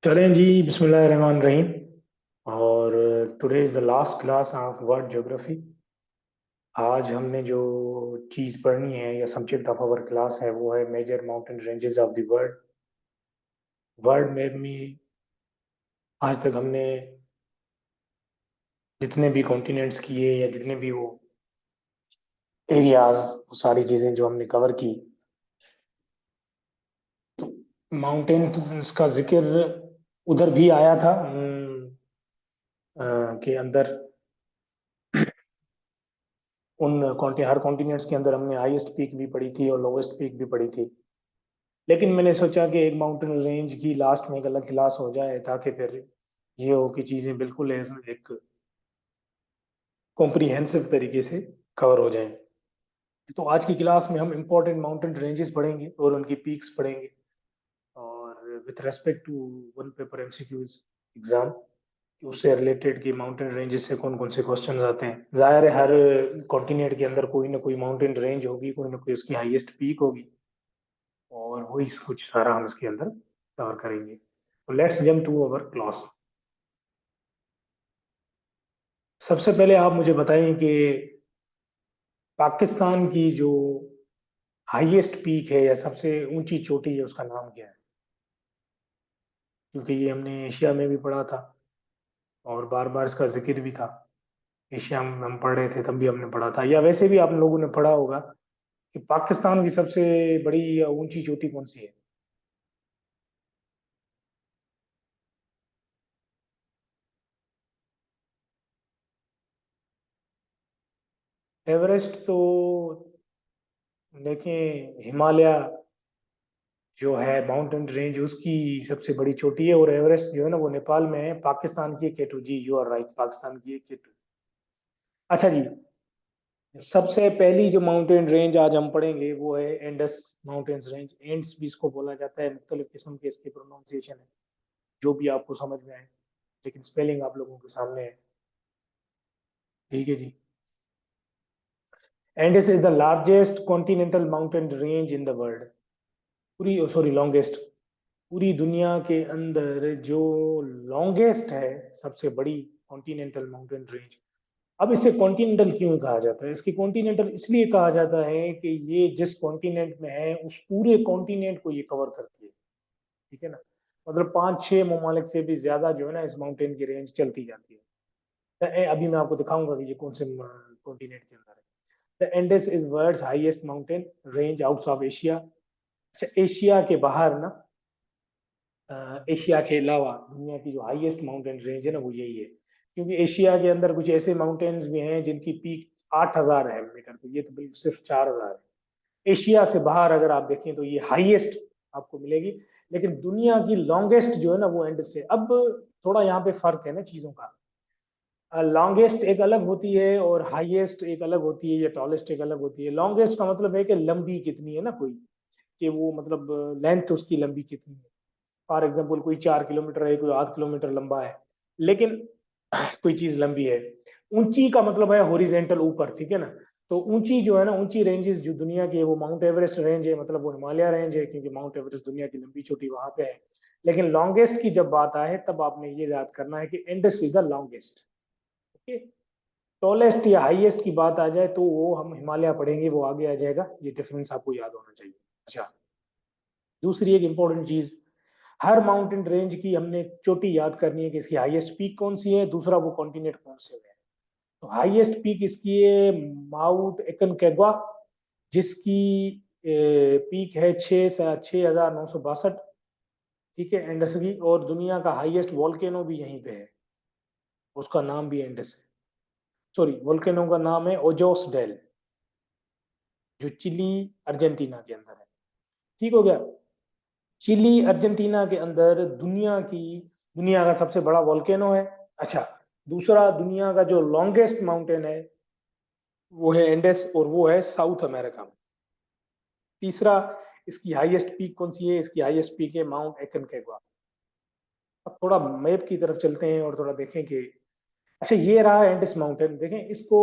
चलें जी, बिस्मिल्लाहिर्रहमानिर्रहीम। और today is the last class of world geography. आज हमने जो चीज़ पढ़नी है या सब्जेक्ट ऑफ आवर क्लास है वो है major mountain ranges of the world. World map में आज तक हमने जितने भी कॉन्टिनेंट्स किए या जितने भी वो एरियाज, वो सारी चीज़ें जो हमने कवर की, माउंटेन्स का जिक्र उधर भी आया था के अंदर। हर कॉन्टिनेंट्स के अंदर हमने हाईएस्ट पीक भी पढ़ी थी और लोवेस्ट पीक भी पढ़ी थी। लेकिन मैंने सोचा कि एक माउंटेन रेंज की लास्ट में एक अलग क्लास हो जाए ताकि फिर ये हो कि चीज़ें बिल्कुल एक कॉम्प्रिहेंसिव तरीके से कवर हो जाएं। तो आज की क्लास में हम इम्पोर्टेंट माउंटेन रेंजेस पढ़ेंगे और उनकी पीक्स पढ़ेंगे, और with respect to one paper MCQs exam कि उससे रिलेटेड कि माउंटेन रेंजेस से कौन कौन से क्वेश्चन आते हैं। जाहिर है हर कॉन्टिनेंट के अंदर कोई ना कोई माउंटेन रेंज होगी, कोई ना कोई उसकी हाईएस्ट पीक होगी, और वही कुछ सारा हम इसके अंदर कवर करेंगे। तो let's jump to our class. सबसे पहले आप मुझे बताएं कि पाकिस्तान की जो हाईएस्ट पीक है या सबसे ऊंची चोटी है उसका नाम क्या है? क्योंकि ये हमने एशिया में भी पढ़ा था और बार बार इसका जिक्र भी था। एशिया में हम पढ़ रहे थे तब भी हमने पढ़ा था, या वैसे भी आप लोगों ने पढ़ा होगा कि पाकिस्तान की सबसे बड़ी या ऊंची चोटी कौन सी है? एवरेस्ट तो देखें, हिमालय जो है माउंटेन रेंज उसकी सबसे बड़ी चोटी है, और एवरेस्ट जो है ना वो नेपाल में है। पाकिस्तान की है केटू। जी, यू आर राइट, पाकिस्तान की है केटू। अच्छा जी, सबसे पहली जो माउंटेन रेंज आज हम पढ़ेंगे वो है एंडस माउंटेन्स रेंज। एंड्स भी इसको बोला जाता है, मुख्तलिफ किस्म के इसके प्रोनाउंसिएशन है, जो भी आपको समझ में आए, लेकिन स्पेलिंग आप लोगों के सामने है। ठीक है जी। Andes is the largest continental mountain range in the world. पूरी, सॉरी, लॉन्गेस्ट। पूरी दुनिया के अंदर जो लॉन्गेस्ट है, सबसे बड़ी कॉन्टिनेंटल माउंटेन रेंज। अब इसे कॉन्टिनेंटल क्यों कहा जाता है? इसकी कॉन्टिनेंटल इसलिए कहा जाता है कि ये जिस कॉन्टिनेंट में है उस पूरे कॉन्टिनेंट को ये कवर करती है। ठीक है ना? मतलब 5-6 ममालिक से भी ज्यादा जो है ना इस माउंटेन की रेंज चलती जाती है। तो अभी मैं आपको दिखाऊंगा कि ये कौन से कॉन्टिनेंट के अंदर है। The Andes is world's highest mountain range out of Asia. अच्छा, एशिया के बाहर ना, एशिया के अलावा दुनिया की जो हाईएस्ट माउंटेन रेंज है ना वो यही है। क्योंकि एशिया के अंदर कुछ ऐसे माउंटेन्स भी हैं जिनकी पीक 8,000 है मीटर, तो ये तो बिल्कुल सिर्फ 4,000 है। एशिया से बाहर अगर आप देखें तो ये हाईएस्ट आपको मिलेगी। लेकिन दुनिया की लॉन्गेस्ट जो है ना वो एंड से। अब थोड़ा यहाँ पे फर्क है ना चीजों का। लॉन्गेस्ट एक अलग होती है और हाईएस्ट एक अलग होती है, या टॉलेस्ट एक अलग होती है। लॉन्गेस्ट का मतलब है कि लंबी कितनी है ना कोई, कि वो मतलब लेंथ उसकी लंबी कितनी है। फॉर एग्जाम्पल कोई 4 किलोमीटर है, कोई 8 किलोमीटर लंबा है, लेकिन कोई चीज लंबी है। ऊंची का मतलब है हॉरिजेंटल, ऊपर। ठीक है ना? तो ऊंची जो है ना, ऊंची रेंजेस जो दुनिया की है वो माउंट एवरेस्ट रेंज है, मतलब वो हिमालय रेंज है, क्योंकि माउंट एवरेस्ट दुनिया की लंबी चोटी वहां पे है। लेकिन लॉन्गेस्ट की जब बात आए तब आपने ये याद करना है कि Indus is the longest. Okay. Tallest या हाईएस्ट की बात आ जाए तो वो हम हिमालय पढ़ेंगे, वो आगे आ जाएगा। ये डिफरेंस आपको याद होना चाहिए। अच्छा, दूसरी एक इंपॉर्टेंट चीज, हर माउंटेन रेंज की हमने चोटी याद करनी है कि इसकी हाईएस्ट पीक कौन सी है, दूसरा वो कॉन्टिनेंट कौन से है। तो हाईएस्ट पीक इसकी है माउंट एकनकेगुआ, जिसकी पीक है 6,962। ठीक है, एंडस की। और दुनिया का हाईएस्ट वोल्केनो भी यहीं पे है, उसका नाम भी एंडस है। सॉरी, वोल्केनो का नाम है ओजोस डेल, जो चिली अर्जेंटीना के अंदर है। ठीक हो गया? चिली अर्जेंटीना के अंदर दुनिया का सबसे बड़ा वोल्केनो है। अच्छा, दूसरा दुनिया का जो लॉन्गेस्ट माउंटेन है वो है एंडेस, और वो है साउथ अमेरिका में। तीसरा, इसकी हाईएस्ट पीक कौन सी है? इसकी हाईएस्ट पीक है माउंट एकनकेगुआ। अब थोड़ा मैप की तरफ चलते हैं और थोड़ा देखें कि, अच्छा, ये रहा एंडेस माउंटेन। देखें इसको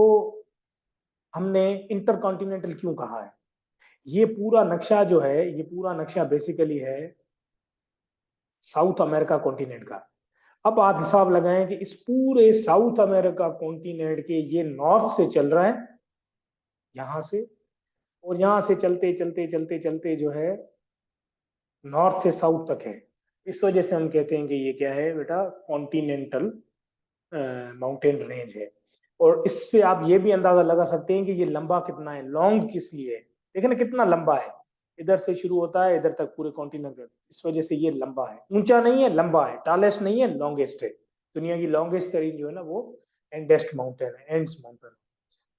हमने इंटरकॉन्टिनेंटल क्यों कहा है। ये पूरा नक्शा जो है, ये पूरा नक्शा बेसिकली है साउथ अमेरिका कॉन्टिनेंट का। अब आप हिसाब लगाएं कि इस पूरे साउथ अमेरिका कॉन्टिनेंट के ये नॉर्थ से चल रहा है यहां से, और यहां से चलते चलते चलते चलते जो है नॉर्थ से साउथ तक है। इस वजह से हम कहते हैं कि ये क्या है बेटा, कॉन्टिनेंटल माउंटेन रेंज है। और इससे आप ये भी अंदाजा लगा सकते हैं कि ये लंबा कितना है, लॉन्ग किस लिए है। देखिए ना कितना लंबा है, इधर से शुरू होता है इधर तक पूरे कॉन्टिनेंट, इस वजह से ये लंबा है, ऊंचा नहीं है लंबा है, टालेस्ट नहीं है लॉन्गेस्ट है। दुनिया की लॉन्गेस्ट रेंज जो है ना वो एंडेस्ट माउंटेन है, एंड्स माउंटेन।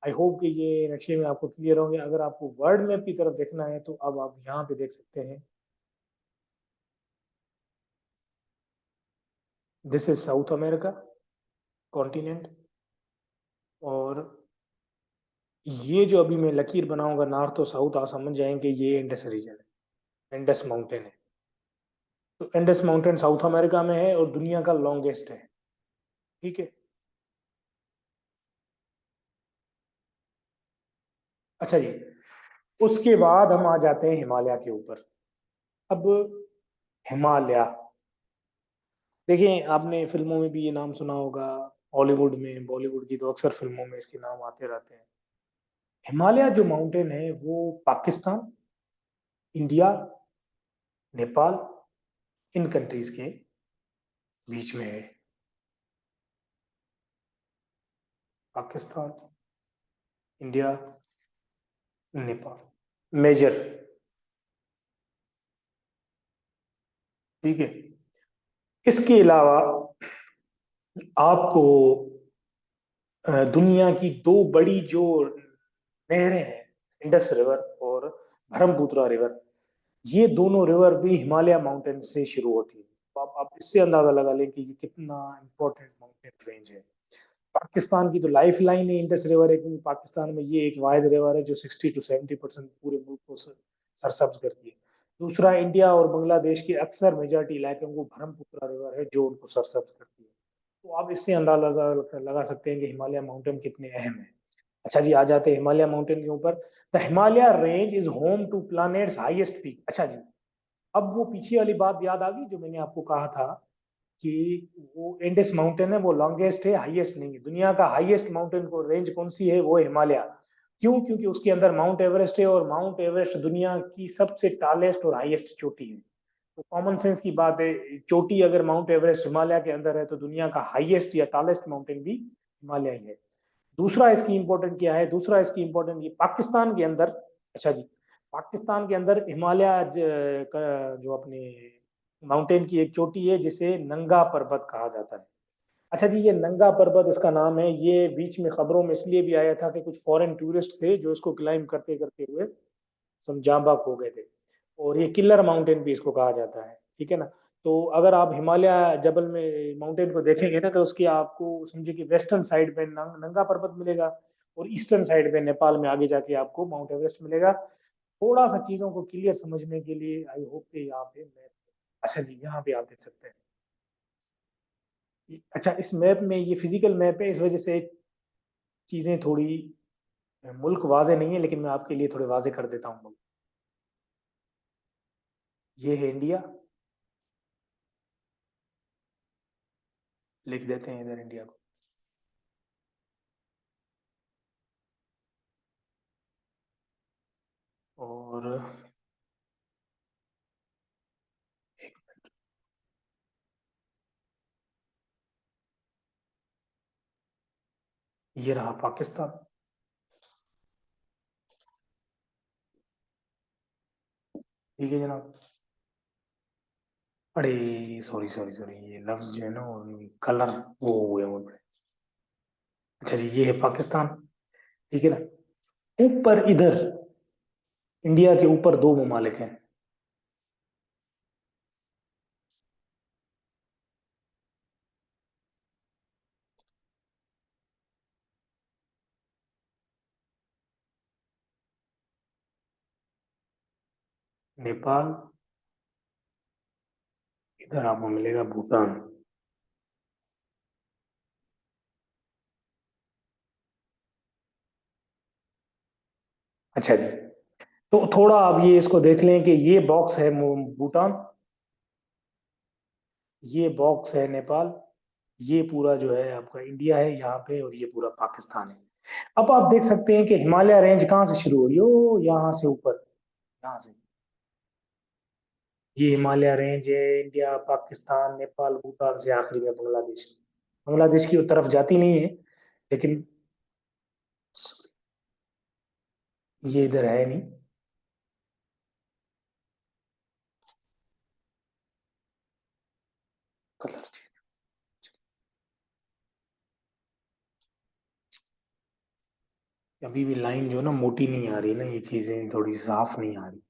आई होप कि ये नक्शे में आपको क्लियर होंगे। अगर आपको वर्ल्ड मैप की तरफ देखना है तो अब आप यहाँ पे देख सकते हैं, this is south America continent. और ये जो अभी मैं लकीर बनाऊंगा नॉर्थ और साउथ, आप समझ जाएंगे ये इंडस रीजन है, इंडस माउंटेन है। तो इंडस माउंटेन साउथ अमेरिका में है और दुनिया का लॉन्गेस्ट है। ठीक है। अच्छा जी, उसके बाद हम आ जाते हैं हिमालय के ऊपर। अब हिमालय, देखिए आपने फिल्मों में भी ये नाम सुना होगा, हॉलीवुड में बॉलीवुड की तो अक्सर फिल्मों में इसके नाम आते रहते हैं। हिमालय जो माउंटेन है वो पाकिस्तान, इंडिया, नेपाल, इन कंट्रीज के बीच में है। Pakistan, India, Nepal, major. ठीक है। इसके अलावा आपको दुनिया की दो बड़ी जो नहरें हैं, इंडस रिवर और ब्रह्मपुत्र रिवर, ये दोनों रिवर भी हिमालय माउंटेन से शुरू होती है। तो आप इससे अंदाजा लगा लें कि ये कितना इंपॉर्टेंट माउंटेन रेंज है। पाकिस्तान की तो लाइफ लाइन है इंडस रिवर है, क्योंकि पाकिस्तान में ये एक वाहिद रिवर है जो 60 to 70% पूरे मुल्क को सरसब्ज करती है। दूसरा, इंडिया और बांग्लादेश के अक्सर मेजॉरिटी इलाकों को ब्रह्मपुत्र रिवर है जो उनको सरसब्ज करती है। तो आप इससे अंदाजा लगा सकते हैं कि हिमालय माउंटेन कितने अहम है। अच्छा जी, आ जाते हैं हिमालय माउंटेन के ऊपर। The Himalaya range is home to planet's highest peak. अच्छा जी, अब वो पीछे वाली बात याद आ गई जो मैंने आपको कहा था कि वो इंडस माउंटेन है वो लॉन्गेस्ट है, हाईएस्ट नहीं है। दुनिया का हाईएस्ट माउंटेन को रेंज कौन सी है, वो है हिमालय। क्यों? क्योंकि उसके अंदर माउंट एवरेस्ट है, और माउंट एवरेस्ट दुनिया की सबसे टालेस्ट और हाईएस्ट चोटी है। तो कॉमन सेंस की बात है, चोटी अगर माउंट एवरेस्ट हिमालय के अंदर है तो दुनिया का हाईएस्ट या टालेस्ट माउंटेन भी हिमालय ही है। दूसरा इसकी इंपॉर्टेंट क्या है, दूसरा इसकी इंपॉर्टेंट ये पाकिस्तान के अंदर। अच्छा जी, पाकिस्तान के अंदर हिमालय जो अपने माउंटेन की एक चोटी है जिसे नंगा पर्वत कहा जाता है। अच्छा जी, ये नंगा पर्वत इसका नाम है, ये बीच में खबरों में इसलिए भी आया था कि कुछ फॉरेन टूरिस्ट थे जो इसको क्लाइम करते करते हुए समझाबाक हो गए थे। और ये किलर माउंटेन भी इसको कहा जाता है। ठीक है ना। तो अगर आप हिमालय जबल में माउंटेन को देखेंगे ना तो उसकी आपको समझे कि वेस्टर्न साइड पे नंगा पर्वत मिलेगा, और ईस्टर्न साइड पे नेपाल में आगे जाके आपको माउंट एवरेस्ट मिलेगा। थोड़ा सा चीजों को क्लियर समझने के लिए आई होप कि यहाँ पे मैप, अच्छा जी यहाँ पे आप देख सकते हैं। अच्छा, इस मैप में ये फिजिकल मैप है, इस वजह से चीजें थोड़ी मुल्क वाजे नहीं है, लेकिन मैं आपके लिए थोड़े वाजे कर देता हूँ। ये है इंडिया, लिख देते हैं इधर इंडिया को। और एक, ये रहा पाकिस्तान। ठीक है जनाब। अरे सॉरी सॉरी सॉरी, ये लफ्ज जो है ना कलर वो हुए वो बड़े। अच्छा जी, ये है पाकिस्तान। ठीक है ना। ऊपर इधर इंडिया के ऊपर दो ममालिक हैं, नेपाल, इधर आपको मिलेगा भूटान। अच्छा जी, तो थोड़ा आप ये इसको देख लें कि ये बॉक्स है भूटान, ये बॉक्स है नेपाल, ये पूरा जो है आपका इंडिया है यहाँ पे, और ये पूरा पाकिस्तान है। अब आप देख सकते हैं कि हिमालय रेंज कहाँ से शुरू हो रही है, ओ यहाँ से ऊपर, यहाँ से। ये हिमालय रेंज है, इंडिया, पाकिस्तान, नेपाल, भूटान से आखिरी में बांग्लादेश। बांग्लादेश की तरफ जाती नहीं है, लेकिन ये इधर है नहीं। कलर अभी भी लाइन जो ना मोटी नहीं आ रही ना, ये चीजें थोड़ी साफ नहीं आ रही।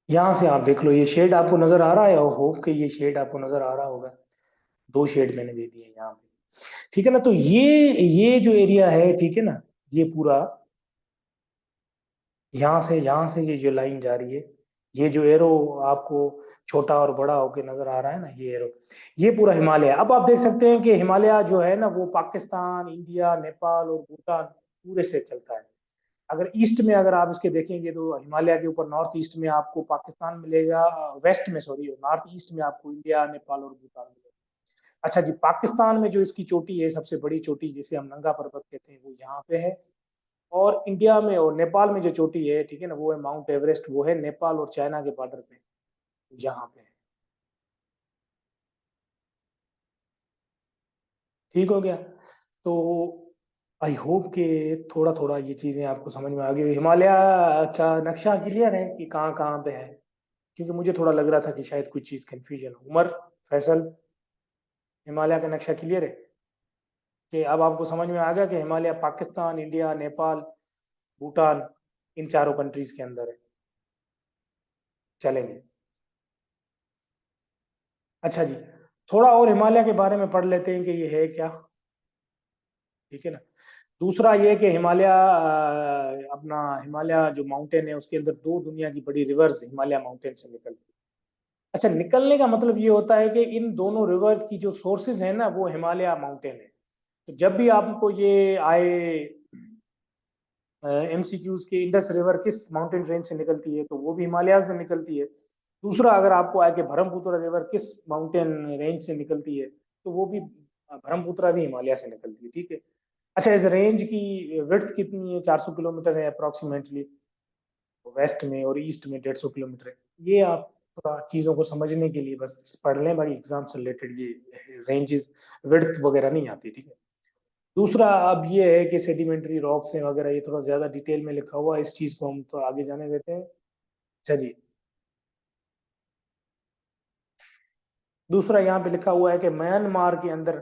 यहाँ से आप देख लो, ये शेड आपको नजर आ रहा है, और होप कि ये शेड आपको नजर आ रहा होगा। दो शेड मैंने दे दिए यहाँ पे, ठीक है ना। तो ये जो एरिया है, ठीक है ना, ये पूरा यहाँ से ये जो लाइन जा रही है, ये जो एरो आपको छोटा और बड़ा होके नजर आ रहा है ना, ये एरो, ये पूरा हिमालय है। अब आप देख सकते हैं कि हिमालय जो है ना, वो पाकिस्तान, इंडिया, नेपाल और भूटान पूरे से चलता है। अगर ईस्ट में अगर आप इसके देखेंगे, तो हिमालय के ऊपर नॉर्थ ईस्ट में आपको पाकिस्तान मिलेगा, वेस्ट में सॉरी, नॉर्थ ईस्ट में आपको इंडिया, नेपाल और भूटान मिलेगा। अच्छा जी, पाकिस्तान में जो इसकी चोटी है, सबसे बड़ी चोटी जिसे हम नंगा पर्वत कहते हैं, वो यहाँ पे है। और इंडिया में और नेपाल में जो चोटी है, ठीक है ना, वो है माउंट एवरेस्ट, वो है नेपाल और चाइना के बॉर्डर पे, यहाँ पे है। ठीक हो गया। तो आई होप कि थोड़ा थोड़ा ये चीजें आपको समझ में आ गई। हिमालय का नक्शा क्लियर है कि कहाँ कहाँ पे है, क्योंकि मुझे थोड़ा लग रहा था कि शायद कुछ चीज कंफ्यूजन हो। उमर, फैसल, हिमालय का नक्शा क्लियर है कि अब आपको समझ में आ गया कि हिमालय पाकिस्तान, इंडिया, नेपाल, भूटान, इन चारों कंट्रीज के अंदर है। चलेंगे। अच्छा जी, थोड़ा और हिमालय के बारे में पढ़ लेते हैं कि ये है क्या, ठीक है ना। दूसरा ये कि हिमालय, अपना हिमालय जो माउंटेन है, उसके अंदर दो दुनिया की बड़ी रिवर्स हिमालय माउंटेन से निकलती है। अच्छा, निकलने का मतलब ये होता है कि इन दोनों रिवर्स की जो सोर्सेज है ना, वो हिमालय माउंटेन है। तो जब भी आपको ये आए एमसीक्यूज के, इंडस रिवर किस माउंटेन रेंज से निकलती है, तो वो भी हिमालय से निकलती है। दूसरा, अगर आपको आए कि ब्रह्मपुत्र रिवर किस माउंटेन रेंज से निकलती है, तो वो भी ब्रह्मपुत्र भी हिमालय से निकलती है, ठीक है। अच्छा, इस रेंज की विड्थ कितनी है, 400 किलोमीटर है अप्रोक्सीमेटली, वेस्ट में, और ईस्ट में 150 किलोमीटर है। ये आप थोड़ा चीजों को समझने के लिए बस पढ़ लें भाई, एग्जाम से रिलेटेड ये रेंजेस, विड्थ वगैरह नहीं आती, ठीक है। दूसरा अब ये है कि सेडिमेंट्री रॉक्स हैं वगैरह, ये थोड़ा ज्यादा डिटेल में लिखा हुआ है, इस चीज को हम तो आगे जाने देते हैं। अच्छा जी, दूसरा यहाँ पे लिखा हुआ है कि म्यांमार के अंदर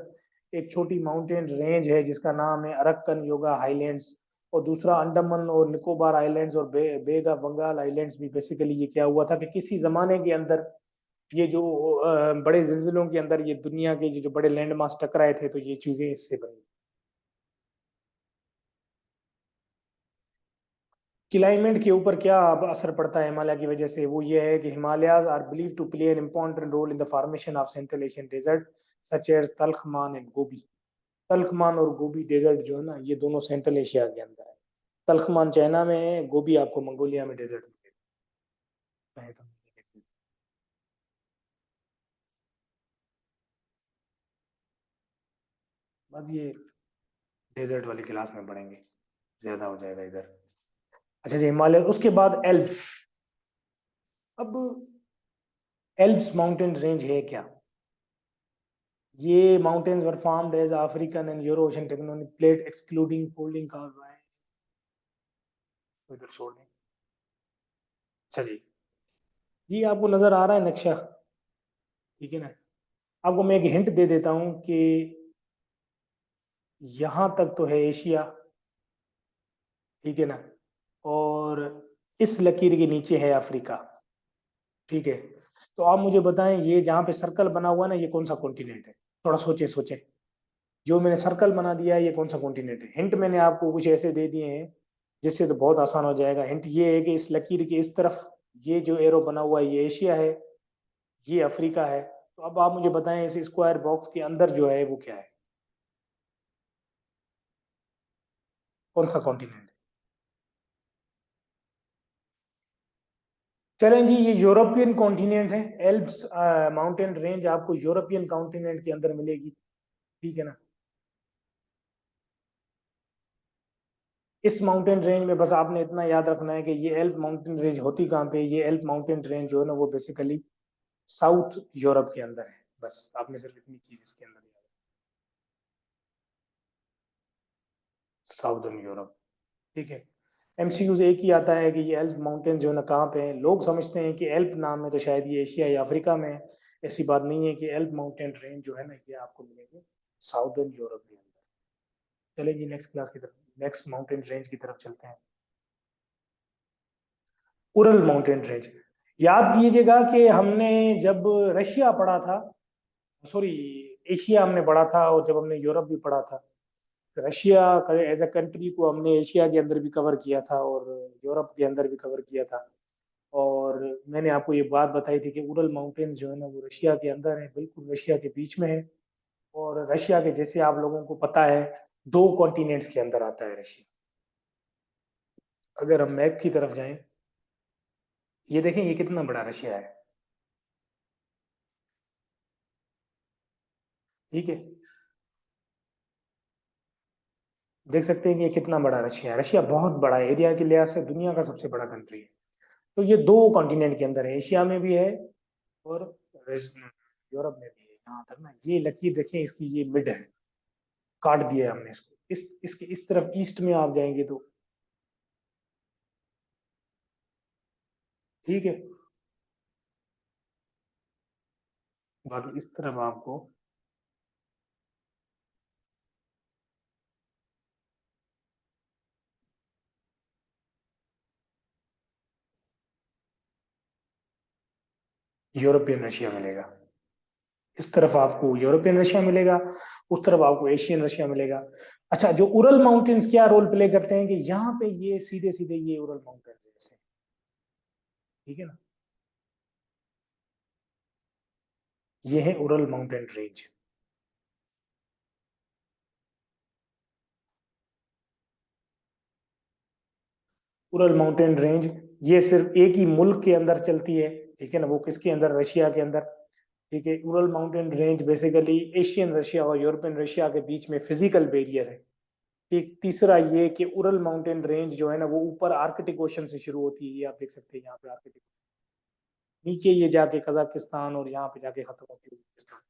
एक छोटी माउंटेन रेंज है जिसका नाम है अरक्कन योगा हाईलैंड्स। और दूसरा, अंडमान और निकोबार आइलैंड्स और बे ऑफ बंगाल आइलैंड्स भी। बेसिकली ये क्या हुआ था कि किसी जमाने के अंदर ये जो बड़े जिलजिलों के अंदर ये दुनिया के जो बड़े लैंड मास टकराए थे, तो ये चीजें इससे बनी। क्लाइमेट के ऊपर क्या अब असर पड़ता है हिमालय की वजह से, वो ये है कि Himalayas are believe to play an important role in the formation of central Asian desert such as Taklamakan and Gobi. Taklamakan और गोबी डेजर्ट जो है ना, ये दोनों सेंट्रल एशिया के अंदर है। तल्खमान चाइना में है, गोबी आपको मंगोलिया में डेजर्ट में है। तो बस ये डेजर्ट वाली क्लास में पढ़ेंगे, ज्यादा हो जाएगा इधर। अच्छा जी, हिमालय, उसके बाद एल्प्स। अब एल्प्स माउंटेन रेंज है क्या, ये mountains were formed as African and Euro-Asian tectonic plate excluding folding caused by, तो इधर छोड़ दें। अच्छा जी, ये आपको नजर आ रहा है नक्शा, ठीक है ना। आपको मैं एक हिंट दे देता हूँ कि यहाँ तक तो है एशिया, ठीक है ना, और इस लकीर के नीचे है अफ्रीका, ठीक है। तो आप मुझे बताएं, ये जहाँ पे सर्कल बना हुआ है ना, ये कौन सा कॉन्टिनेंट है। थोड़ा सोचे सोचे, जो मैंने सर्कल बना दिया है, ये कौन सा कॉन्टिनेंट है। हिंट मैंने आपको कुछ ऐसे दे दिए हैं जिससे तो बहुत आसान हो जाएगा। हिंट ये है कि इस लकीर के इस तरफ ये जो एरो बना हुआ है, ये एशिया है, ये अफ्रीका है। तो अब आप मुझे बताएं, इस स्क्वायर बॉक्स के अंदर जो है वो क्या है। कौन सा कॉन्टिनेंट? चलें जी, ये यूरोपियन कॉन्टिनेंट है। एल्प्स माउंटेन रेंज आपको यूरोपियन कॉन्टिनेंट के अंदर मिलेगी, ठीक है ना। इस माउंटेन रेंज में बस आपने इतना याद रखना है कि ये एल्प माउंटेन रेंज होती कहाँ पे, ये एल्प माउंटेन रेंज जो है ना वो बेसिकली साउथ यूरोप के अंदर है। बस आपने सिर्फ इतनी चीज इसके अंदर याद, साउदर्न यूरोप, ठीक है। एमसीक्यूज एक ही आता है कि ये एल्प माउंटेन जो है ना कहाँ पे है। लोग समझते हैं कि एल्प नाम है तो शायद ये एशिया या अफ्रीका में है। ऐसी बात नहीं है कि एल्प माउंटेन रेंज जो है ना ये आपको मिलेंगे साउदर्न यूरोप के अंदर। चलिए जी नेक्स्ट क्लास की तरफ, नेक्स्ट माउंटेन रेंज की तरफ चलते हैं। Ural mountain range. याद कीजिएगा कि हमने जब रशिया पढ़ा था, सॉरी एशिया हमने पढ़ा था, और जब हमने यूरोप भी पढ़ा था, रशिया एज अ कंट्री को हमने एशिया के अंदर भी कवर किया था और यूरोप के अंदर भी कवर किया था। और मैंने आपको ये बात बताई थी कि उरल माउंटेन्स जो है ना वो रशिया के अंदर है, बिल्कुल रशिया के बीच में है। और रशिया के जैसे आप लोगों को पता है दो कॉन्टिनेंट्स के अंदर आता है रशिया। अगर हम मैप की तरफ जाएं, ये देखें ये कितना बड़ा रशिया है, ठीक है। देख सकते हैं कि ये कितना बड़ा रशिया है। रशिया बहुत बड़ा है, एरिया के लिहाज से दुनिया का सबसे बड़ा कंट्री है। तो ये दो कॉन्टिनेंट के अंदर है, एशिया में भी है और यूरोप में भी है। यहाँ तक ना ये लकीर देखें इसकी, ये मिड है, काट दिया है हमने इसको। इसके इस तरफ ईस्ट में आप जाएंगे तो, ठीक है। बाकी इस तरफ आपको यूरोपियन रशिया मिलेगा। इस तरफ आपको यूरोपियन रशिया मिलेगा, उस तरफ आपको एशियन रशिया मिलेगा। अच्छा, जो उरल माउंटेन्स क्या रोल प्ले करते हैं कि यहाँ पे ये सीधे सीधे ये उरल माउंटेन्स जैसे, ठीक है ना। ये है Ural mountain range. Ural mountain range ये सिर्फ एक ही मुल्क के अंदर चलती है, ठीक है ना, वो किसके अंदर, रशिया के अंदर, ठीक है। Ural mountain range basically Asian Russia और यूरोपियन रशिया के बीच में फिजिकल बैरियर है। एक तीसरा ये कि उरल माउंटेन रेंज जो है ना वो ऊपर आर्कटिक ओशन से शुरू होती है, ये आप देख सकते हैं यहाँ पे आर्कटिक, नीचे ये जाके कजाकिस्तान और यहाँ पे जाके खत्म होती है उज्बेकिस्तान,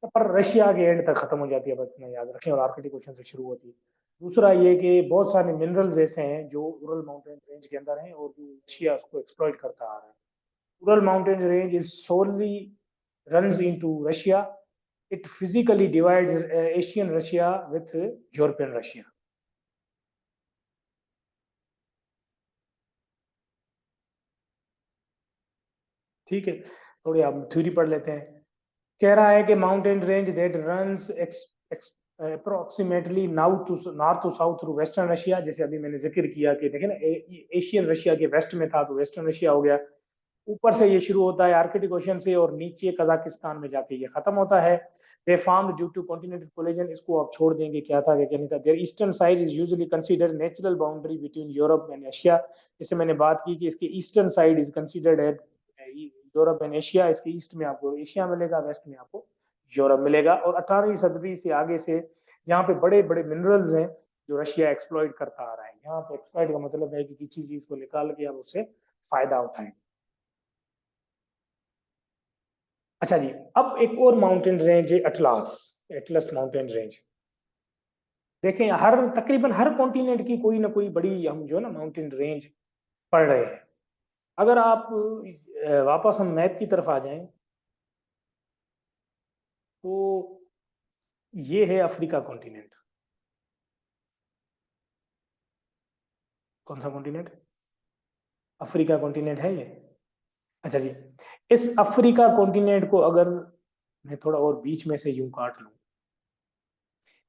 पर रशिया के एंड तक खत्म हो जाती है, बस इतना याद रखें, और आर्कटिक ओशन से शुरू होती है। दूसरा ये कि बहुत सारे मिनरल्स ऐसे हैं जो उरल माउंटेन रेंज के अंदर हैं और जो रशिया उसको एक्सप्लॉइट करता आ रहा है। Ural mountain range is solely runs into Russia. It physically divides Asian Russia with European Russia. ठीक है, थोड़ी आप थ्योरी पढ़ लेते हैं। कह रहा है कि mountain range that runs approximately north to south through western Russia, जैसे अभी मैंने जिक्र किया कि देखें ना एशियन रशिया के वेस्ट में था तो वेस्टर्न रशिया हो गया। ऊपर से ये शुरू होता है आर्कटिक ओशन से और नीचे कजाकिस्तान में जाके ये खत्म होता है। They formed due to continental collision, इसको आप छोड़ देंगे, क्या था क्या नहीं था। Their eastern side is usually considered natural boundary between Europe and Asia. जैसे मैंने बात की कि इसके eastern side is considered at Europe and Asia, इसके ईस्ट में आपको एशिया मिलेगा, वेस्ट में आपको यूरोप मिलेगा। और 18वीं सदी से आगे से यहाँ पे बड़े बड़े मिनरल्स हैं जो रशिया एक्सप्लॉइट करता आ रहा है। यहाँ पे एक्सप्लॉइट का मतलब है कि किसी चीज को निकाल के आप उससे फायदा उठाएं। अच्छा जी, अब एक और माउंटेन रेंज है अटलास, एटलस माउंटेन रेंज। देखें हर तकरीबन हर कॉन्टिनेंट की कोई ना कोई बड़ी हम जो है ना माउंटेन रेंज पढ़ रहे हैं। अगर आप वापस हम मैप की तरफ आ जाएं तो ये है अफ्रीका कॉन्टिनेंट। कौन सा कॉन्टिनेंट? अफ्रीका कॉन्टिनेंट है ये। अच्छा जी, इस अफ्रीका कॉन्टिनेंट को अगर मैं थोड़ा और बीच में से यूं काट लूं,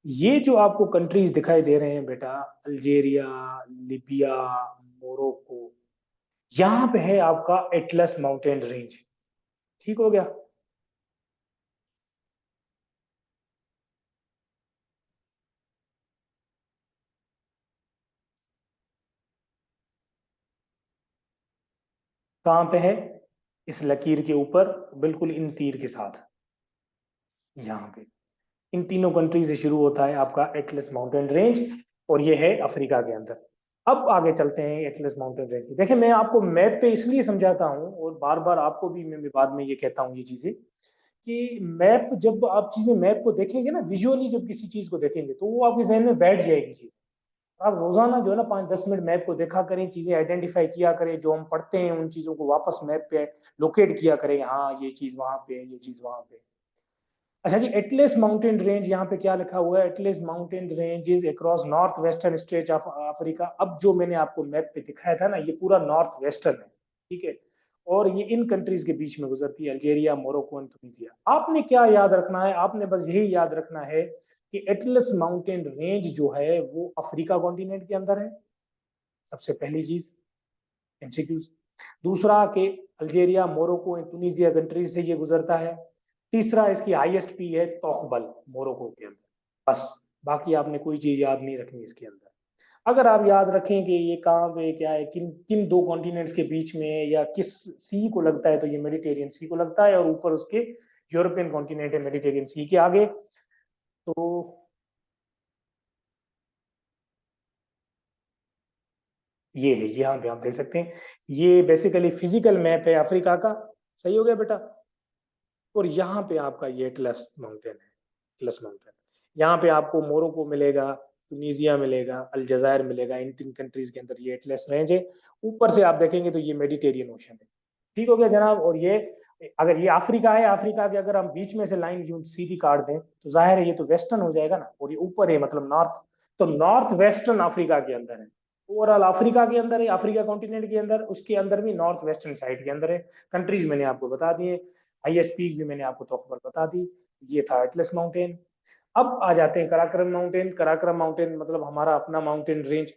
ये जो आपको कंट्रीज दिखाई दे रहे हैं बेटा, अल्जेरिया, लिबिया, मोरक्को, यहाँ पे है आपका एटलस माउंटेन रेंज, ठीक हो गया। कहाँ पे है? इस लकीर के ऊपर, बिल्कुल इन तीर के साथ, यहाँ पे इन तीनों कंट्री से शुरू होता है आपका एटलस माउंटेन रेंज, और ये है अफ्रीका के अंदर। अब आगे चलते हैं एटलस माउंटेन रेंज। देखिए मैं आपको मैप पे इसलिए समझाता हूँ और बार बार आपको भी मैं बाद में ये कहता हूँ ये चीजें, कि मैप जब आप चीजें मैप को देखेंगे ना, विजुअली जब किसी चीज को देखेंगे तो वो आपके जहन में बैठ जाएगी चीज। आप रोजाना जो है ना 5-10 मिनट मैप को देखा करें, चीजें आइडेंटिफाई किया करें, जो हम पढ़ते हैं उन चीजों को वापस मैप पे लोकेट किया करें, हाँ ये चीज वहां पे है, ये चीज वहां पे। अच्छा जी, एटलस माउंटेन रेंज यहाँ पे क्या लिखा हुआ है? Atlas mountain range is across north western state of Africa. अब जो मैंने आपको मैप पे दिखाया था ना, ये पूरा नॉर्थ वेस्टर्न है, ठीक है, और ये इन कंट्रीज के बीच में गुजरती है, अल्जेरिया, मोरक्को एंड तुनिसिया। आपने क्या याद रखना है? आपने बस यही याद रखना है कि एटलस माउंटेन रेंज जो है वो अफ्रीका कॉन्टिनेंट के अंदर है, सबसे पहली चीज, एमसीक्यूज। दूसरा कि Algeria, Morocco and Tunisia countries से ये गुजरता है। तीसरा, इसकी हाईएस्ट पी है तोखबल, मोरक्को के अंदर। बस, बाकी आपने कोई चीज याद नहीं रखनी इसके अंदर। अगर आप याद रखें कि ये कहाँ पे क्या है, किन किन दो कॉन्टिनेंट्स के बीच में है, या किस सी को लगता है, तो ये मेडिटेरियन सी को लगता है, और ऊपर उसके यूरोपियन कॉन्टिनेंट है मेडिटेरियन सी के आगे। तो ये है, यहाँ पे आप देख सकते हैं, ये बेसिकली फिजिकल मैप है अफ्रीका का। सही हो गया बेटा? और यहाँ पे आपका ये एटलस माउंटेन है, एटलस माउंटेन। यहाँ पे आपको मोरक्को मिलेगा, तुनिसिया मिलेगा, अल्जायर मिलेगा, इन तीन कंट्रीज के अंदर ये एटलस रेंज है। ऊपर से आप देखेंगे तो ये मेडिटेरियन ओशन है। ठीक हो गया जनाब? और ये, अगर ये अफ्रीका है, अफ्रीका के अगर हम बीच में से लाइन यूं सीधी काट दें तो जाहिर है ये तो वेस्टर्न हो जाएगा ना, और ये ऊपर है मतलब नॉर्थ, तो नॉर्थ वेस्टर्न अफ्रीका के अंदर है। ओवरऑल अफ्रीका के अंदर है, अफ्रीका कॉन्टिनेंट के अंदर, उसके अंदर भी नॉर्थ वेस्टर्न साइड के अंदर है। कंट्रीज मैंने आपको बता दिए, हाईएस्ट पीक भी मैंने आपको तौखबर बता दी। ये था एटलस माउंटेन। अब आ जाते हैं कराक्रम माउंटेन। कराक्रम माउंटेन मतलब हमारा अपना माउंटेन रेंज।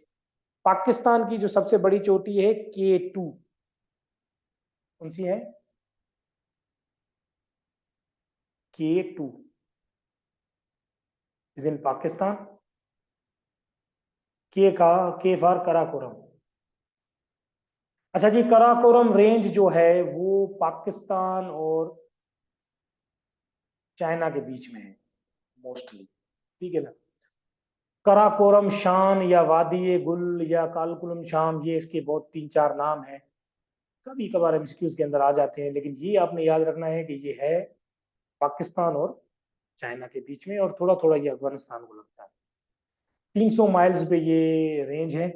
पाकिस्तान की जो सबसे बड़ी चोटी है K2, कौन सी है? K2 is in Pakistan. के फॉर कराकोरम। अच्छा जी, कराकोरम रेंज जो है वो पाकिस्तान और चाइना के बीच में है मोस्टली, ठीक है ना। कराकोरम शान या वादी गुल या कालकुलम शाम, ये इसके बहुत 3-4 नाम हैं, कभी कभार एमसीक्यूज के अंदर आ जाते हैं, लेकिन ये आपने याद रखना है कि ये है पाकिस्तान और चाइना के बीच में, और थोड़ा थोड़ा ये अफगानिस्तान को लगता है। 300 माइल्स पे ये रेंज है,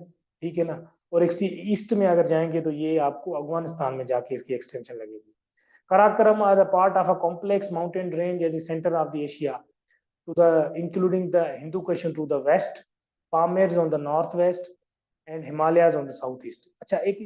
ठीक है ना। और एक सी ईस्ट में अगर जाएंगे तो ये आपको अफगानिस्तान में जाके इसकी एक्सटेंशन लगेगी। Karakoram are the part of a complex mountain range at the centre of the Asia, to the including the Hindu Kush to the west, Pamirs on the northwest, and Himalayas on the southeast. अच्छा, एक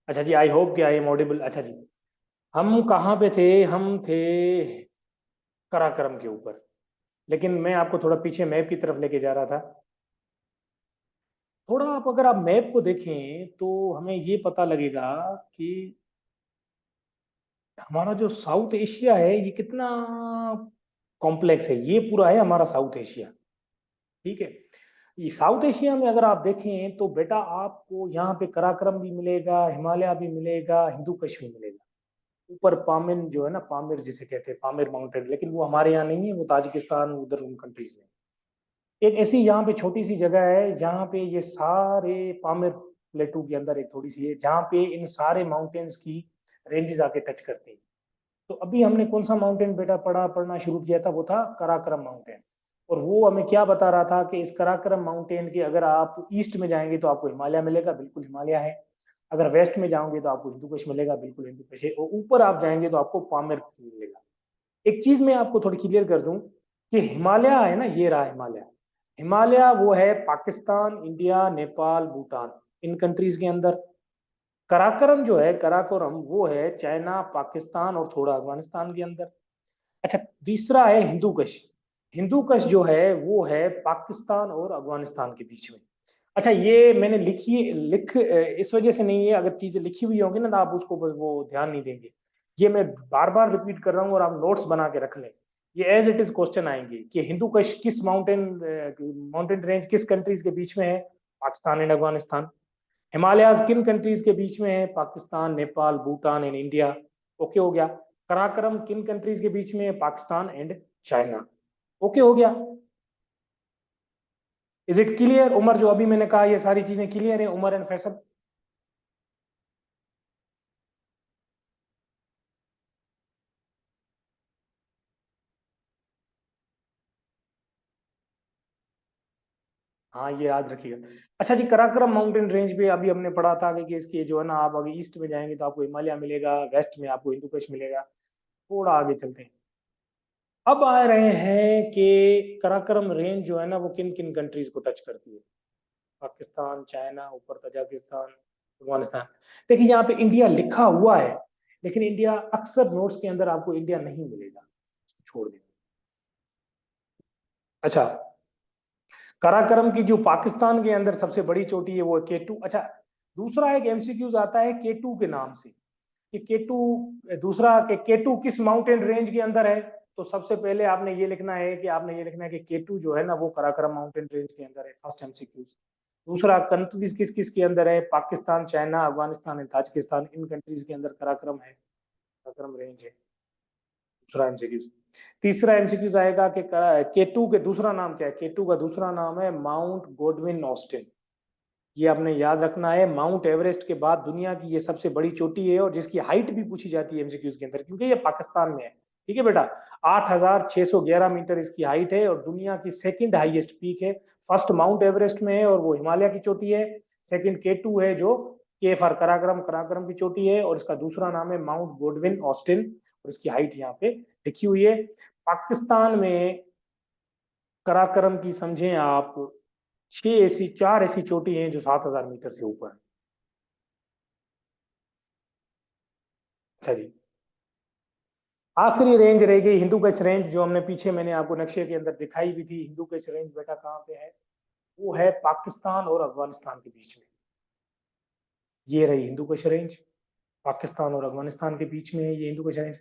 अच्छा जी, I hope कि I am audible. अच्छा जी, हम कहाँ पे थे? हम थे कराक्रम के ऊपर, लेकिन मैं आपको थोड़ा पीछे मैप की तरफ लेके जा रहा था। थोड़ा आप अगर आप मैप को देखें तो हमें ये पता लगेगा कि हमारा जो साउथ एशिया है ये कितना कॉम्प्लेक्स है। ये पूरा है हमारा साउथ एशिया, ठीक है। ये साउथ एशिया में अगर आप देखें तो बेटा आपको यहाँ पे कराक्रम भी मिलेगा, हिमालय भी मिलेगा, हिंदू कुश भी मिलेगा। ऊपर पामिन जो है ना, पामिर जिसे कहते हैं, पामिर माउंटेन, लेकिन वो हमारे यहाँ नहीं है, वो ताजिकिस्तान उधर उन कंट्रीज में। एक ऐसी यहाँ पे छोटी सी जगह है जहाँ पे ये सारे पामिर प्लेटू के अंदर एक थोड़ी सी है जहाँ पे इन सारे माउंटेन्स की रेंजेस आके टच करती हैं। तो अभी हमने कौन सा माउंटेन बेटा पढ़ना शुरू किया था? वो था कराक्रम माउंटेन। और वो हमें क्या बता रहा था कि इस कराक्रम माउंटेन के अगर आप ईस्ट में जाएंगे तो आपको हिमालय मिलेगा, बिल्कुल हिमालय है। अगर वेस्ट में जाओगे तो आपको हिंदू कुश मिलेगा, बिल्कुल हिंदू कुश है। और ऊपर आप जाएंगे तो आपको पामिर मिलेगा। एक चीज मैं आपको थोड़ी क्लियर कर दूं कि हिमालय है ना, ये रहा हिमालय। हिमालय वो है पाकिस्तान, इंडिया, नेपाल, भूटान, इन कंट्रीज के अंदर। कराकरम जो है, कराकोरम, वो है चाइना, पाकिस्तान और थोड़ा अफगानिस्तान के अंदर। अच्छा, तीसरा है हिंदू कुश। हिंदू कुश जो है वो है पाकिस्तान और अफगानिस्तान के बीच में। अच्छा, ये मैंने लिख इस वजह से नहीं है, अगर चीजें लिखी हुई होंगी ना तो आप उसको वो ध्यान नहीं देंगे। ये मैं बार बार रिपीट कर रहा हूँ और आप नोट्स बना के रख लें। ये एज इट इज क्वेश्चन आएंगे कि हिंदू कश किस माउंटेन रेंज किस कंट्रीज के बीच में है? पाकिस्तान एंड अफगानिस्तान। हिमालयाज किन कंट्रीज के बीच में है? Pakistan, Nepal, Bhutan and India. Okay हो गया। कराकरम किन कंट्रीज के बीच में है? Pakistan and China. ओके हो गया। Is it clear Umar? जो अभी मैंने कहा ये सारी चीजें क्लियर है उमर एंड फैसल? हाँ, ये याद रखिएगा। अच्छा जी, कराकरम माउंटेन रेंज पे अभी हमने पढ़ा था कि इसके जो है ना, आप अगर ईस्ट में जाएंगे तो आपको हिमालय मिलेगा, वेस्ट में आपको हिंदू कुश मिलेगा। थोड़ा आगे चलते हैं। अब आ रहे हैं कि कराकरम रेंज जो है ना वो किन किन कंट्रीज को टच करती है? पाकिस्तान, चाइना, ऊपर तजाकिस्तान, अफगानिस्तान। देखिए यहाँ पे इंडिया लिखा हुआ है, लेकिन इंडिया अक्सर नोट्स के अंदर आपको इंडिया नहीं मिलेगा, छोड़ दें। अच्छा, काराकरम की जो पाकिस्तान के अंदर सबसे बड़ी चोटी है वो केटू। अच्छा, दूसरा एक एमसीक्यूज आता है केटू के नाम से, कि केटू, दूसरा कि केटू किस माउंटेन रेंज के अंदर है? तो सबसे पहले आपने ये लिखना है कि केटू जो है ना वो कराकरम माउंटेन रेंज के अंदर है, फर्स्ट एमसीक्यूज। दूसरा, कंट्रीज किस किस के अंदर है? Pakistan, China, Afghanistan and Tajikistan, in countries के अंदर कराकरम है, कराकरम रेंज है। दूसरा एमसीक्यू। तीसरा एमसीक्यू आएगा कि केटू के दूसरा नाम क्या है? केटू का दूसरा नाम है माउंट गोडविन ऑस्टिन। ये आपने याद रखना है। माउंट एवरेस्ट के बाद दुनिया की ये सबसे बड़ी चोटी है, और जिसकी हाइट भी पूछी जाती है एमसीक्यूज के अंदर, क्योंकि ये पाकिस्तान में है। ठीक है बेटा। 8,611 मीटर इसकी हाइट है, और दुनिया की सेकंड हाईएस्ट पीक है। फर्स्ट माउंट एवरेस्ट में है और वो हिमालय की चोटी है। सेकंड केटू है जो के फॉर कराकरम, कराकरम की चोटी है, और इसका दूसरा नाम है माउंट गोडविन ऑस्टिन, और इसकी हाइट यहाँ पे लिखी हुई है। पाकिस्तान में कराकरम की समझें आप, चार ऐसी चोटी हैं जो 7,000 मीटर से ऊपर है। अच्छा जी, आखिरी रेंज रह गई हिंदू कच्छ रेंज, जो हमने पीछे मैंने आपको नक्शे के अंदर दिखाई भी थी। हिंदू कच्छ रेंज बेटा कहाँ पे है? वो है पाकिस्तान और अफगानिस्तान के बीच में। ये रही हिंदू कच्छ रेंज, पाकिस्तान और अफगानिस्तान के बीच में है ये हिंदू कच्छ रेंज।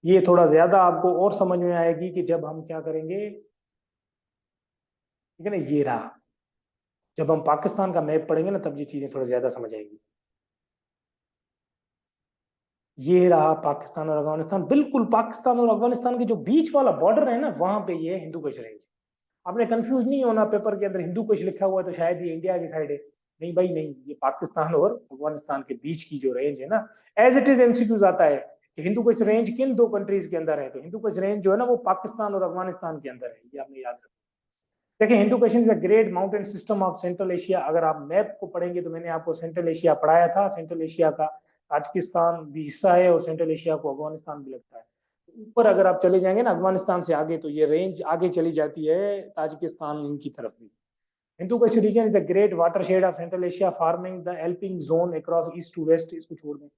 ये थोड़ा ज्यादा आपको और समझ में आएगी कि जब हम क्या करेंगे, ठीक है ना? ये रहा, जब हम पाकिस्तान का मैप पढ़ेंगे ना तब ये चीजें थोड़ा ज्यादा समझ आएंगी। ये रहा पाकिस्तान और अफगानिस्तान, बिल्कुल पाकिस्तान और अफगानिस्तान के जो बीच वाला बॉर्डर है ना, वहां पे ये हिंदू कुश रेंज। आपने कंफ्यूज नहीं होना, पेपर के अंदर हिंदू कुश लिखा हुआ है तो शायद ये इंडिया की साइड है। नहीं भाई नहीं, ये पाकिस्तान और अफगानिस्तान के बीच की जो रेंज है ना, एज इट इज एमसीक्यूज आता है कि हिंदू कुश रेंज किन दो कंट्रीज के अंदर है, तो हिंदू कुश रेंज जो है ना वो पाकिस्तान और अफगानिस्तान के अंदर है, ये आपने याद रखना। देखिए, Hindu Kush is a great mountain system of central Asia. अगर आप मैप को पढ़ेंगे तो मैंने आपको सेंट्रल एशिया पढ़ाया था, सेंट्रल एशिया का ताजिकिस्तान भी हिस्सा है, और सेंट्रल एशिया को अफगानिस्तान भी लगता है। ऊपर अगर आप चले जाएंगे ना अफगानिस्तान से आगे, तो ये रेंज आगे चली जाती है ताजिकिस्तान की तरफ भी। Hindu Kush region is a great watershed of central Asia, forming the alpine zone across east to west. इसको छोड़ दें।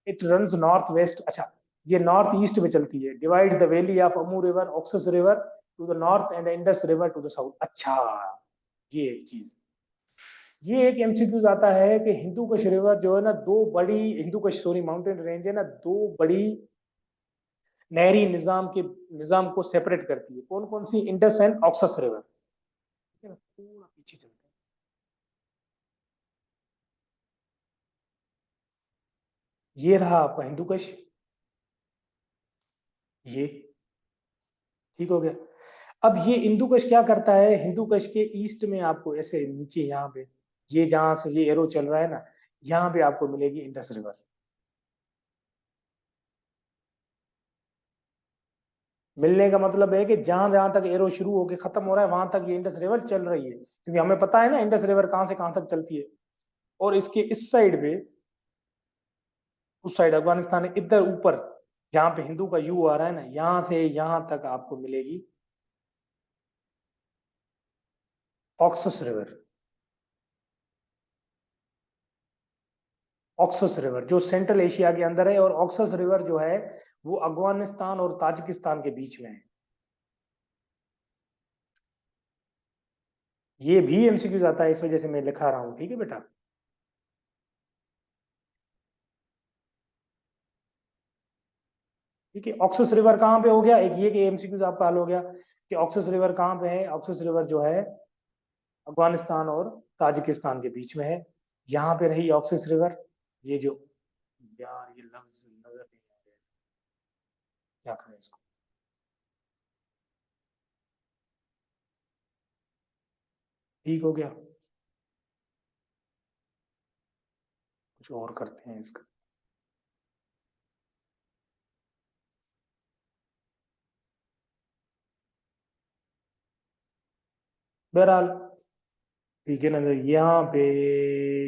It runs north west. अच्छा, ये नॉर्थ ईस्ट में चलती है, divides the valley of Amu river, Oxus river to the north and the Indus river to the south. अच्छा, ये एक चीज, ये एक एमसीक्यूज आता है कि हिंदू कुश रिवर जो है ना, दो बड़ी Hindu Kush sorry mountain range है ना, दो बड़ी नहरी निजाम को सेपरेट करती है। कौन कौन सी? Indus and Oxus river. ठीक है ना? थोड़ा पीछे चलते हैं। ये रहा आपका हिंदू कुश, ये ठीक हो गया। अब ये हिंदू कुश क्या करता है? हिंदू कुश के ईस्ट में आपको ऐसे नीचे यहाँ पे, ये जहां से ये एरो चल रहा है ना, यहाँ पे आपको मिलेगी इंडस रिवर। मिलने का मतलब है कि जहां जहां तक एरो शुरू होकर खत्म हो रहा है वहां तक ये इंडस रिवर चल रही है, क्योंकि हमें पता है ना इंडस रिवर कहां से कहां तक चलती है। और इसके इस साइड पे, उस साइड अफगानिस्तान है, इधर ऊपर जहां पे हिंदू का यू आ रहा है ना, यहां से यहां तक आपको मिलेगी ऑक्सस रिवर। ऑक्सस रिवर जो सेंट्रल एशिया के अंदर है, और ऑक्सस रिवर जो है वो अफगानिस्तान और ताजिकिस्तान के बीच में है। ये भी एमसीक्यूज आता है, इस वजह से मैं लिखा रहा हूं, ठीक है बेटा। ठीक है, ऑक्सस रिवर कहाँ पे हो गया, एक ये कि एमसीक्यूज आपका हल हो गया कि ऑक्सस रिवर कहाँ पे है। ऑक्सस रिवर जो है अफगानिस्तान और ताजिकिस्तान के बीच में है। यहाँ पे रही ऑक्सस रिवर। ये जो, यार ये लफ्ज नजर नहीं आ रहा है, क्या करें इसको। ठीक हो गया, कुछ और करते हैं इसका। बहरहाल ठीक है ना, तो यहाँ पे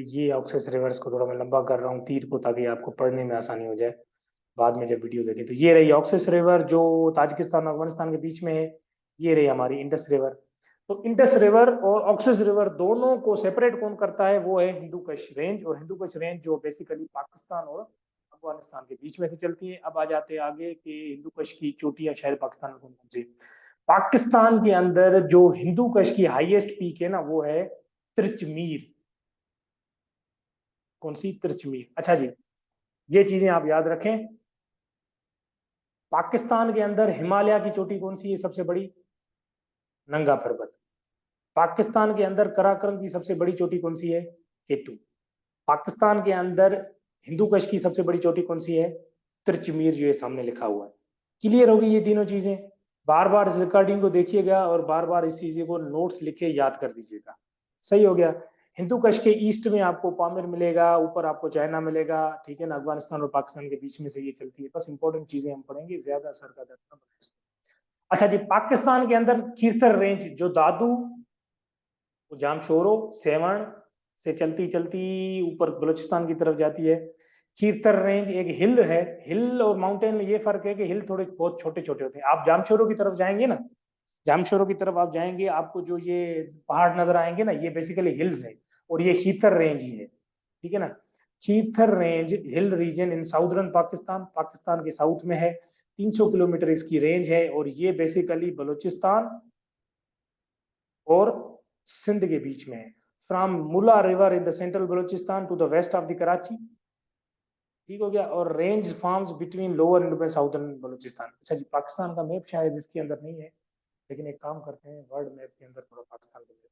ये ऑक्सस रिवर्स को थोड़ा मैं लंबा कर रहा हूँ तीर को, ताकि आपको पढ़ने में आसानी हो जाए बाद में जब वीडियो देखें। तो ये रही ऑक्सस रिवर जो ताजिकिस्तान और अफगानिस्तान के बीच में है। ये रही हमारी इंडस रिवर। तो इंडस रिवर और ऑक्सस रिवर दोनों को सेपरेट कौन करता है, वो है हिंदू कश रेंज। और हिंदू कश रेंज जो बेसिकली पाकिस्तान और अफगानिस्तान के बीच में से चलती है। अब आ जाते हैं आगे कि हिंदू कश की चोटियां शहर पाकिस्तान में कौन कौन सी। पाकिस्तान के अंदर जो हिंदू कश की हाईएस्ट पीक है ना, वो है त्रिचमीर। कौन सी, त्रिचमीर। अच्छा जी, ये चीजें आप याद रखें। पाकिस्तान के अंदर हिमालय की चोटी कौन सी है सबसे बड़ी, नंगा पर्वत। पाकिस्तान के अंदर कराकरम की सबसे बड़ी चोटी कौन सी है, केटू। पाकिस्तान के अंदर हिंदू कश की सबसे बड़ी चोटी कौन सी है, त्रिचमीर, जो ये सामने लिखा हुआ है। क्लियर होगी ये तीनों चीजें। बार बार इस रिकॉर्डिंग को देखिएगा और बार बार इस चीज को नोट्स लिखे याद कर दीजिएगा। सही हो गया। हिंदू कश के ईस्ट में आपको पामिर मिलेगा, ऊपर आपको चाइना मिलेगा, ठीक है ना। अफगानिस्तान और पाकिस्तान के बीच में से ये चलती है। बस इंपॉर्टेंट चीजें हम पढ़ेंगे, ज्यादा सर का दर्द ना बने। अच्छा जी, पाकिस्तान के अंदर खीरथर रेंज जो दादू, जामशोरो, सेवण से चलती चलती ऊपर बलूचिस्तान की तरफ जाती है। खीरथर रेंज एक हिल है। हिल और माउंटेन में ये फर्क है कि हिल थोड़े बहुत छोटे छोटे होते हैं। आप जामशोरो की तरफ जाएंगे ना, जामशोरो की तरफ आप जाएंगे, आपको जो ये पहाड़ नजर आएंगे ना, ये बेसिकली हिल्स है। और ये खीरथर रेंज ही है, ठीक है ना। Kirthar range hill region in southern Pakistan, Pakistan के साउथ में है। 300 किलोमीटर इसकी रेंज है। और ये बेसिकली बलूचिस्तान और सिंध के बीच में है। From Mula river in the central Balochistan to the west of the Karachi. ठीक हो गया। और range forms between lower and southern Balochistan. अच्छा जी, पाकिस्तान का मैप शायद इसके अंदर नहीं है, लेकिन एक काम करते हैं, वर्ल्ड मैप के अंदर थोड़ा पाकिस्तान का मैप।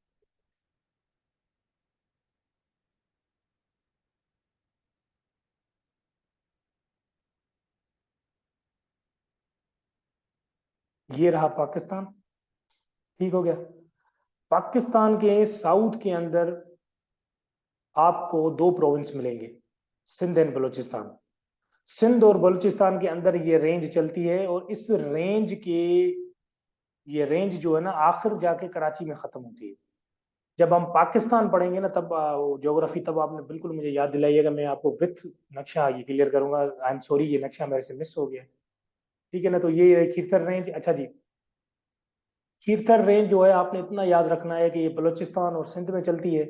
ये रहा पाकिस्तान। ठीक हो गया। पाकिस्तान के साउथ के अंदर आपको दो प्रोविंस मिलेंगे, सिंध एंड बलूचिस्तान। सिंध और बलूचिस्तान के अंदर ये रेंज चलती है। और इस रेंज के, ये रेंज जो है ना, आखिर जाके कराची में खत्म होती है। जब हम पाकिस्तान पढ़ेंगे ना, तब ज्योग्राफी, तब आपने बिल्कुल मुझे याद दिलाइएगा, मैं आपको विथ नक्शा ये क्लियर करूंगा। आई एम सॉरी, ये नक्शा मेरे से मिस हो गया। ठीक है ना, तो ये खीरथर रेंज। अच्छा जी, खीरथर रेंज जो है आपने इतना याद रखना है कि ये बलूचिस्तान और सिंध में चलती है।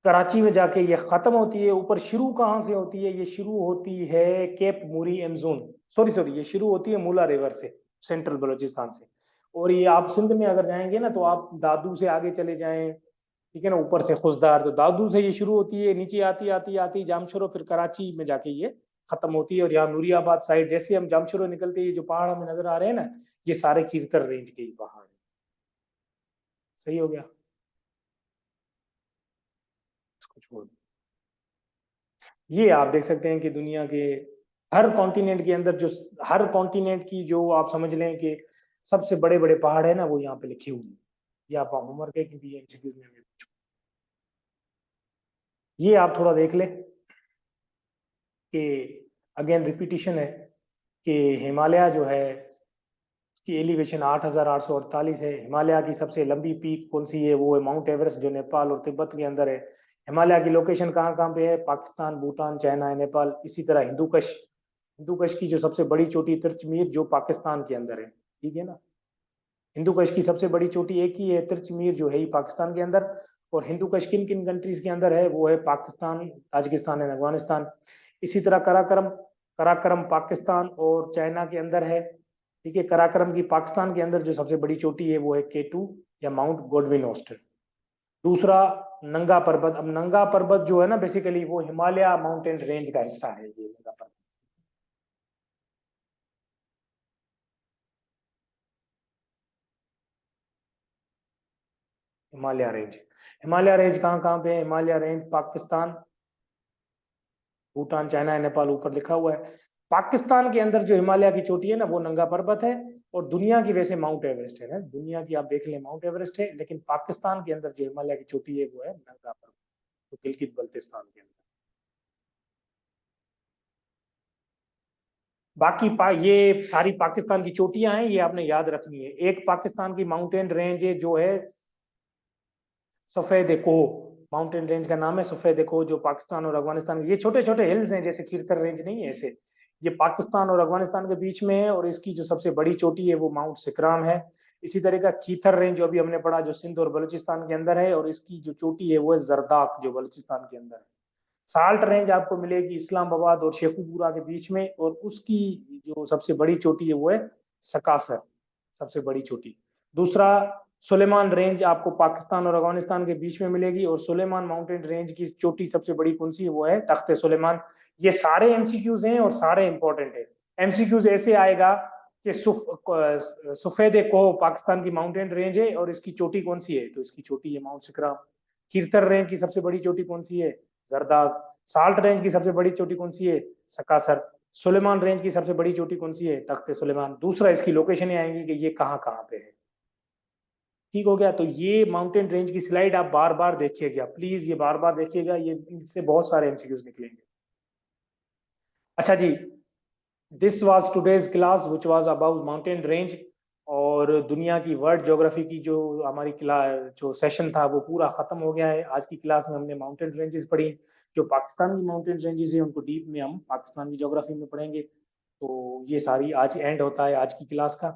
कराची में जाके ये खत्म होती है। ऊपर शुरू कहाँ से होती है, ये शुरू होती है केप मूरी एमजोन, सॉरी सॉरी, ये शुरू होती है मूला रिवर से, सेंट्रल बलूचिस्तान से। और ये आप सिंध में अगर जाएंगे ना, तो आप दादू से आगे चले जाएं, ठीक है ना, ऊपर से खुशदार, तो दादू से ये शुरू होती है, नीचे आती आती आती जामशोरो, फिर कराची में जाके ये खत्म होती है। और यहाँ नूरियाबाद साइड जैसे हम जामशोरो निकलते हैं, ये जो पहाड़ हमें नजर आ रहे हैं ना, ये सारे कीर्तर रेंज के ही पहाड़ हैं। सही हो गया, इसको छोड़। ये आप देख सकते हैं कि दुनिया के हर कॉन्टिनेंट के अंदर जो, हर कॉन्टिनेंट की जो आप समझ लें कि सबसे बड़े बड़े पहाड़ है ना, वो यहाँ पे लिखे हुए हैं। ये आप होमवर्क है, क्योंकि ये एमसीक्यूज में हमें पूछो। ये आप थोड़ा देख ले कि अगेन रिपीटिशन है कि हिमालय जो है, की एलिवेशन 8,848 है। हिमालय की सबसे लंबी पीक कौन सी है, वो है माउंट एवरेस्ट, जो नेपाल और तिब्बत के अंदर है। हिमालय की लोकेशन कहाँ कहाँ पे है, पाकिस्तान, भूटान, चाइना है, नेपाल। इसी तरह हिंदू कश, हिंदू कश की जो सबसे बड़ी चोटी तिरचमीर, जो पाकिस्तान के अंदर है, ठीक है ना। हिंदू कश की सबसे बड़ी चोटी एक ही है, तिरचमीर, जो है ही पाकिस्तान के अंदर। और हिंदू कश किन किन कंट्रीज के अंदर है, वो है पाकिस्तान, ताजिकिस्तान एंड अफगानिस्तान। इसी तरह कराकरम, कराकरम पाकिस्तान और चाइना के अंदर है। ठीक है, कराकरम की पाकिस्तान के अंदर जो सबसे बड़ी चोटी है, वो है K2 या माउंट गोडविन ऑस्टर। दूसरा नंगा पर्वत। अब नंगा पर्वत जो है ना, बेसिकली वो हिमालय माउंटेन रेंज का हिस्सा है, ये नंगा पर्वत। हिमालय रेंज, हिमालय रेंज कहाँ कहाँ पे है? हिमालय रेंज पाकिस्तान, भूटान, चाइना, नेपाल, ऊपर लिखा हुआ है। पाकिस्तान के अंदर जो हिमालय की चोटी है ना, वो नंगा पर्वत है। और दुनिया की वैसे माउंट एवरेस्ट है ना, दुनिया की आप देख लें माउंट एवरेस्ट है, लेकिन पाकिस्तान के अंदर जो हिमालय की चोटी है वो है नंगा पर्वत, तो गिलगित बल्तिस्तान के अंदर। बाकी ये सारी पाकिस्तान की चोटियां हैं, ये आपने याद रखनी है। एक पाकिस्तान की माउंटेन रेंज है जो है सफेद कोह, माउंटेन रेंज का नाम है सफेद कोह, जो पाकिस्तान और अफगानिस्तान, ये छोटे छोटे हिल्स हैं, जैसे खीरथर रेंज नहीं है ऐसे। ये पाकिस्तान और अफगानिस्तान के बीच में है, और इसकी जो सबसे बड़ी चोटी है वो माउंट सिकराम है। इसी तरह का खीथर रेंज जो अभी हमने पढ़ा, जो सिंध और बलूचिस्तान के अंदर है, और इसकी जो चोटी है वो है जरदाक, जो बलूचिस्तान के अंदर है। साल्ट रेंज आपको मिलेगी इस्लामाबाद और शेखुपुरा के बीच में, और उसकी जो सबसे बड़ी चोटी है वो है सकासर, सबसे बड़ी चोटी। दूसरा, सुलेमान रेंज आपको पाकिस्तान और अफगानिस्तान के बीच में मिलेगी, और सुलेमान माउंटेन रेंज की चोटी सबसे बड़ी कौन सी है? वो है तख्ते सुलेमान। ये सारे एमसीक्यूज हैं और सारे इंपॉर्टेंट है। एमसीक्यूज ऐसे आएगा कि सफेद कोह पाकिस्तान की माउंटेन रेंज है, और इसकी चोटी कौन सी है? तो इसकी चोटी है माउंट सिकराम। कीर्तर रेंज की सबसे बड़ी चोटी कौन सी है? जरदाग। साल्ट रेंज की सबसे बड़ी चोटी कौन सी है? सकासर। सुलेमान रेंज की सबसे बड़ी चोटी कौन सी है? तख्ते सुलेमान। दूसरा, इसकी लोकेशन आएंगी कि ये कहाँ कहाँ पे है। ठीक हो गया? तो ये माउंटेन रेंज की स्लाइड आप बार बार देखिएगा, प्लीज ये बार बार देखिएगा, ये इससे बहुत सारे एमसीक्यूज निकलेंगे। अच्छा जी, this was today's class which was about mountain range. और दुनिया की वर्ल्ड ज्योग्राफी की जो हमारी क्लास जो सेशन था वो पूरा खत्म हो गया है। आज की क्लास में हमने माउंटेन रेंजेस पढ़ी। जो पाकिस्तान की माउंटेन रेंजेस है उनको डीप में हम पाकिस्तान की ज्योग्राफी में पढ़ेंगे। तो ये सारी आज एंड होता है आज की क्लास का।